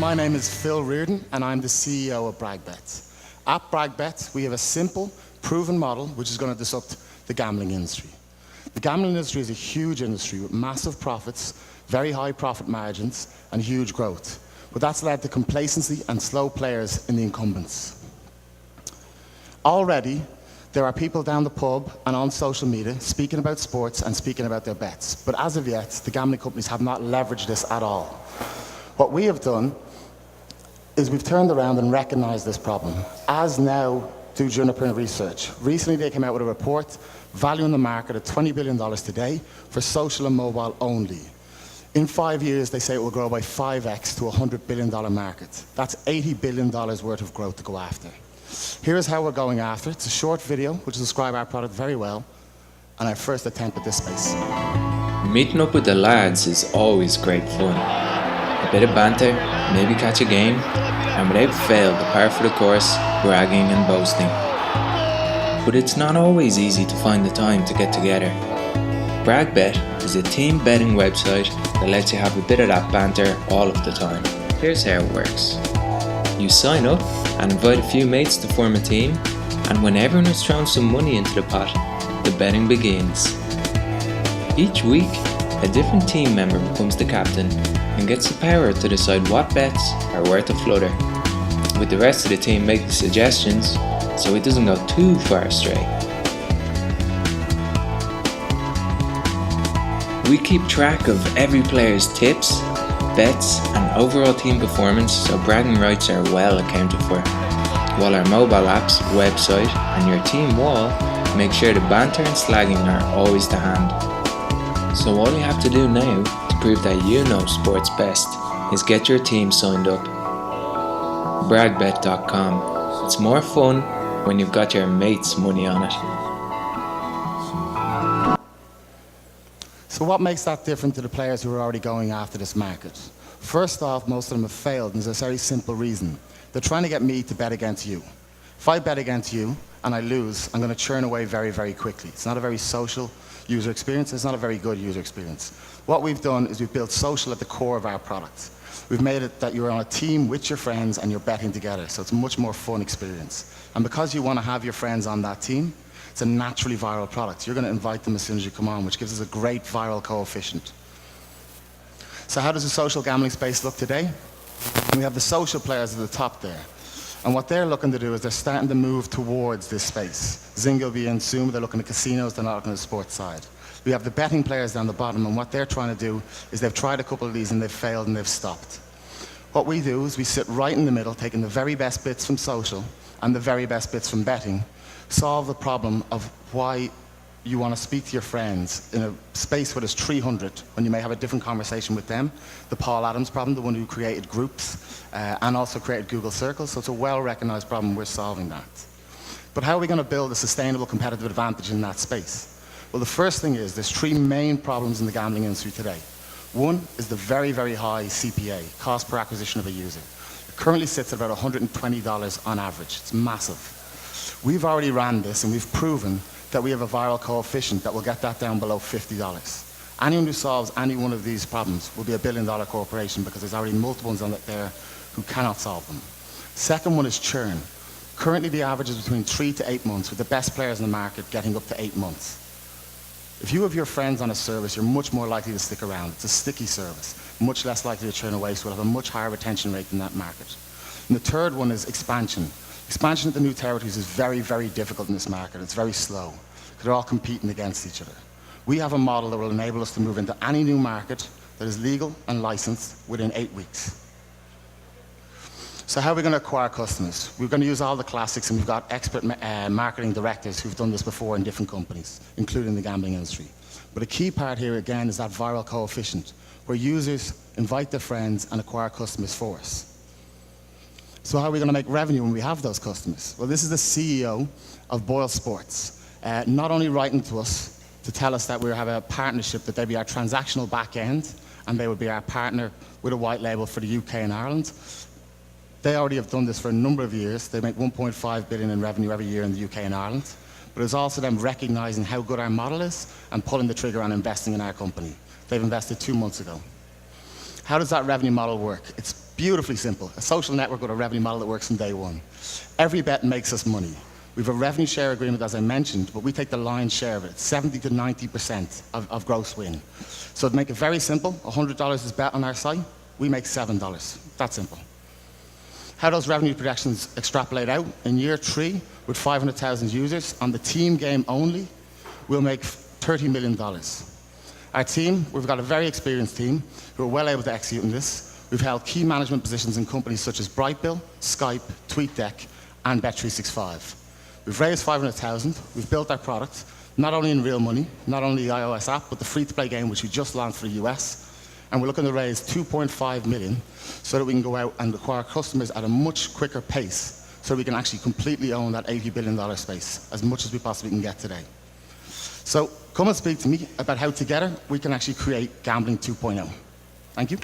My name is Phil Reardon, and I'm the CEO of BragBet. At BragBet, we have a simple, proven model which is going to disrupt the gambling industry. The gambling industry is a huge industry with massive profits, very high profit margins, and huge growth. But that's led to complacency and slow players in the incumbents. Already, there are people down the pub and on social media speaking about sports and speaking about their bets. But as of yet, the gambling companies have not leveraged this at all. What we have done is we've turned around and recognized this problem, as now do Juniper Research. Recently, they came out with a report valuing the market at $20 billion today for social and mobile only. In 5 years, they say it will grow by 5x to a $100 billion market. That's $80 billion worth of growth to go after. Here's how we're going after. It's a short video, which will describe our product very well, and our first attempt at this space. Meeting up with the lads is always great fun. A bit of banter, maybe catch a game, and without fail, the par for the course, bragging and boasting. But it's not always easy to find the time to get together. BragBet is a team betting website that lets you have a bit of that banter all of the time. Here's how it works. You sign up and invite a few mates to form a team, and when everyone has thrown some money into the pot, the betting begins. Each week, a different team member becomes the captain and gets the power to decide what bets are worth a flutter, with the rest of the team making suggestions so it doesn't go too far astray. We keep track of every player's tips, bets and overall team performance, so bragging rights are well accounted for, while our mobile apps, website and your team wall make sure the banter and slagging are always to hand. So all you have to do now to prove that you know sports best is get your team signed up. BragBet.com. It's more fun when you've got your mates' money on it. So what makes that different to the players who are already going after this market? First off, most of them have failed, and there's a very simple reason. They're trying to get me to bet against you. If I bet against you and I lose, I'm going to churn away very, very quickly. It's not a very social user experience. It's not a very good user experience. What we've done is we've built social at the core of our product. We've made it that you're on a team with your friends and you're betting together, so it's a much more fun experience. And because you want to have your friends on that team, it's a naturally viral product. You're going to invite them as soon as you come on, which gives us a great viral coefficient. So how does the social gambling space look today? We have the social players at the top there. And what they're looking to do is they're starting to move towards this space. Zynga will be in soon, they're looking at casinos, they're not looking at the sports side. We have the betting players down the bottom, and what they're trying to do is they've tried a couple of these and they've failed and they've stopped. What we do is we sit right in the middle, taking the very best bits from social and the very best bits from betting, solve the problem of why you want to speak to your friends in a space where there's 300 when you may have a different conversation with them. The Paul Adams problem, the one who created groups and also created Google Circles, so it's a well-recognized problem. We're solving that. But how are we going to build a sustainable competitive advantage in that space? Well, the first thing is there's three main problems in the gambling industry today. One is the very, very high CPA, cost per acquisition of a user. It currently sits at about $120 on average. It's massive. We've already ran this and we've proven that we have a viral coefficient that will get that down below $50. Anyone who solves any one of these problems will be a billion-dollar corporation because there's already multiple ones on there who cannot solve them. Second one is churn. Currently the average is between 3 to 8 months, with the best players in the market getting up to 8 months. If you have your friends on a service, you're much more likely to stick around. It's a sticky service, much less likely to churn away, so we'll have a much higher retention rate than that market. And the third one is expansion. Expansion into new territories is very, very difficult in this market. It's very slow, because they're all competing against each other. We have a model that will enable us to move into any new market that is legal and licensed within 8 weeks. So how are we going to acquire customers? We're going to use all the classics, and we've got expert marketing directors who've done this before in different companies, including the gambling industry. But a key part here, again, is that viral coefficient, where users invite their friends and acquire customers for us. So how are we going to make revenue when we have those customers? Well, this is the CEO of Boyle Sports, not only writing to us to tell us that we have a partnership, that they'd be our transactional back end, and they would be our partner with a white label for the UK and Ireland. They already have done this for a number of years. They make 1.5 billion in revenue every year in the UK and Ireland. But it's also them recognizing how good our model is and pulling the trigger on investing in our company. They've invested 2 months ago. How does that revenue model work? It's Beautifully simple. A social network with a revenue model that works from day one. Every bet makes us money. We have a revenue share agreement, as I mentioned, but we take the lion's share of it, 70 to 90% of gross win. So to make it very simple, $100 is bet on our site, we make $7. That simple. How those revenue projections extrapolate out, in year 3, with 500,000 users, on the team game only, we'll make $30 million. Our team, we've got a very experienced team who are well able to execute on this. We've held key management positions in companies such as Brightbill, Skype, TweetDeck, and Bet365. We've raised 500,000, we've built our product, not only in real money, not only the iOS app, but the free-to-play game which we just launched for the US, and we're looking to raise 2.5 million so that we can go out and acquire customers at a much quicker pace so we can actually completely own that $80 billion space, as much as we possibly can get today. So come and speak to me about how together we can actually create Gambling 2.0. Thank you.